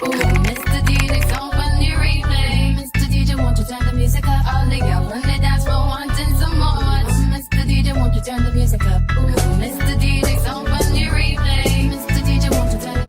Mr. DJ, so funny replay. Mr. DJ, won't you turn the music up? All the girls on the dance floor wanting some more. Mr. DJ, won't you turn the music up? Mr. DJ, so funny replay. Mr. DJ, won't you turn the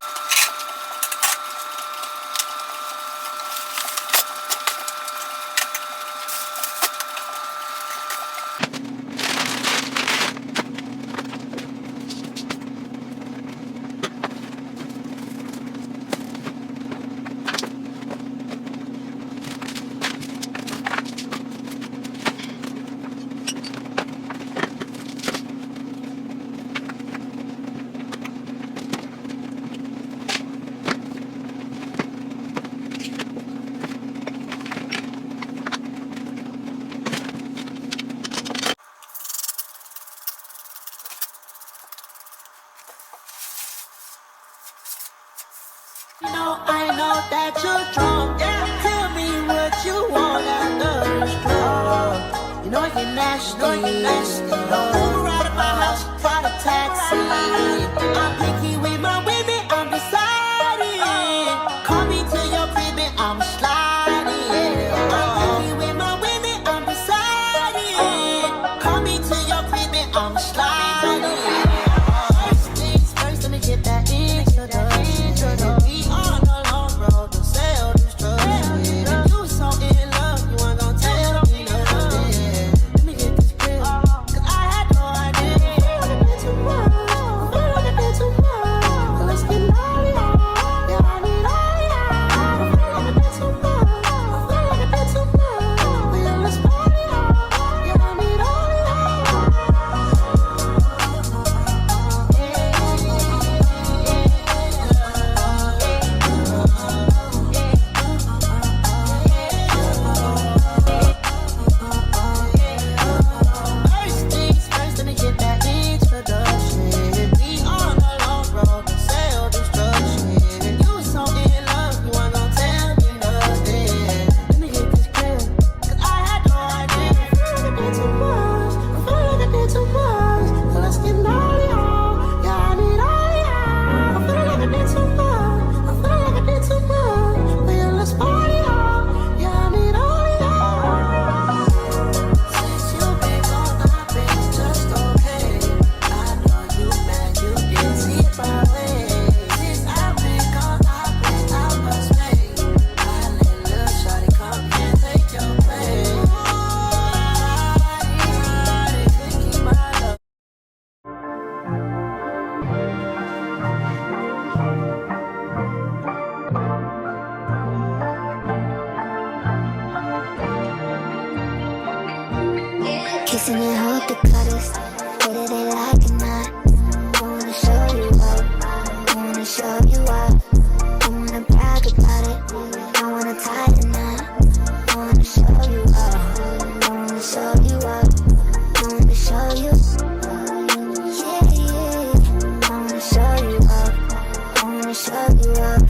I know that you're drunk. Tell me what you want after this drug. You know you're nasty. Move right at my house, try to taxi. I'm picky with my women, I'm deciding. Call me to your crib and I'm sliding. I'm picky with my women, I'm deciding. Call me to your crib and I'm sliding. First things first, let me get that introduction. We on the long road to sell this drug. You so in love, you ain't gonna tell me nothing. Let me get this clear, 'cause I had no idea. I feel like a bit too much. Let's get naughty, yeah, I need all y'all. I feel like a bit too much. Yeah, let's party, yeah, I need all y'all. First things first, let me get that introduction. We on the long road to sell destruction. You so in love, you ain't gonna tell me nothing. Let me get this clear, 'cause I had no idea. I feel like a bit too much. So let's get naughty, yeah, I need all y'all. I feel like a bit too much. But yeah, let's party, yeah, I need all y'all. Since you been gone, I've been just okay. I know you mad, you can see it my way. Since I've been gone, I've been out my space. I let little shawty come here and take your place. Keep my love. Kissing and hold the cutters, whether they like it or not. I wanna show you up, I wanna show you up. I wanna brag about it, I wanna tie the knot. I wanna show you up, I wanna show you up. I wanna show you, yeah, yeah. I wanna show you up, I wanna show you up.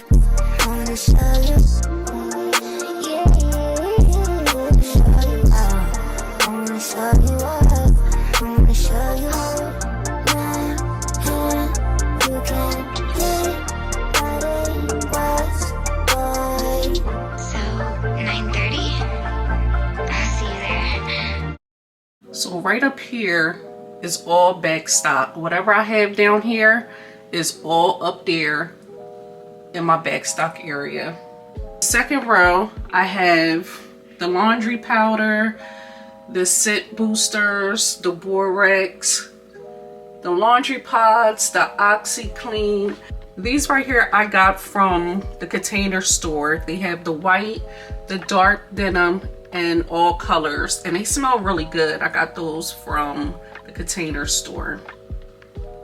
I wanna show you, yeah, yeah, yeah. Show you up. I wanna show you up, I wanna show you now, you can get what it was, boy. So, 9:30, I'll see you there. So right up here is all back stock. Whatever I have down here is all up there in my back stock area. Second row, I have the laundry powder, the scent boosters, the borax, the laundry pods, the OxyClean. These right here I got from the Container Store. They have the white, the dark denim, and all colors, and they smell really good. I got those from the Container Store.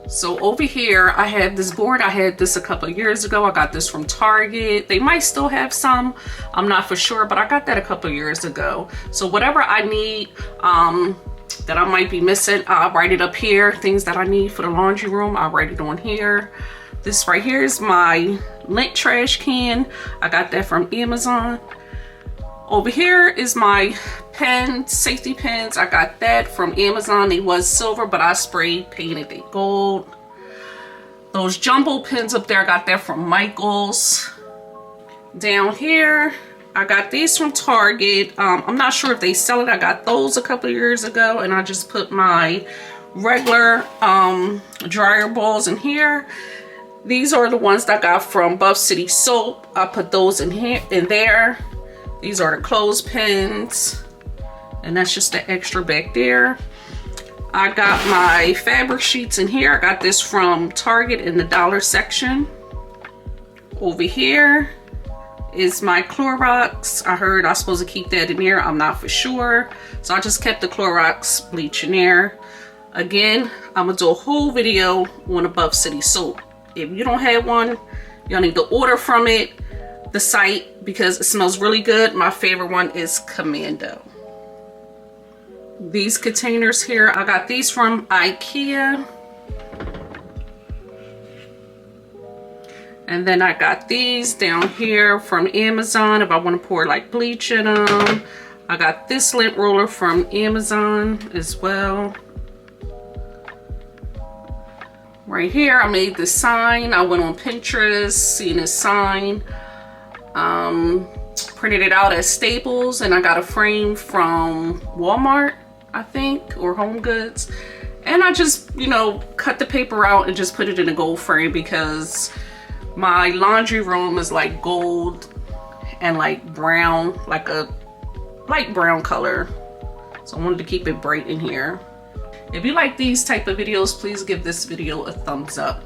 So over here I have this board. I had this a couple of years ago. I got this from Target. They might still have some, I'm not for sure, but I got that a couple of years ago. So whatever I need that I might be missing, I'll write it up here. Things that I need for the laundry room, I'll write it on here. This right here is my lint trash can. I got that from Amazon. Over here is my pen, safety pins. I got that from Amazon. They was silver, but I spray painted it gold. Those jumbo pins up there, I got that from Michael's. Down here, I got these from Target. I'm not sure if they sell it. I got those a couple of years ago, and I just put my regular dryer balls in here. These are the ones that I got from Buff City Soap. I put those in here, in there. These are the clothespins, and that's just the extra back there. I got my fabric sheets in here. I got this from Target in the dollar section. Over here is my Clorox. I heard I'm supposed to keep that in there. I'm not for sure. So I just kept the Clorox bleach in there. Again, I'm gonna do a whole video on Buff City Soap. If you don't have one, y'all need to order from it, the site, because it smells really good. My favorite one is Commando. These containers here, I got these from IKEA. And then I got these down here from Amazon if I want to pour like bleach in them. I got this lint roller from Amazon as well. Right here, I made this sign. I went on Pinterest, seen this sign. Printed it out at Staples, and I got a frame from Walmart, I think, or Home Goods. And I just, you know, cut the paper out and just put it in a gold frame because my laundry room is like gold and like brown, like a light brown color. So I wanted to keep it bright in here. If you like these type of videos, please give this video a thumbs up.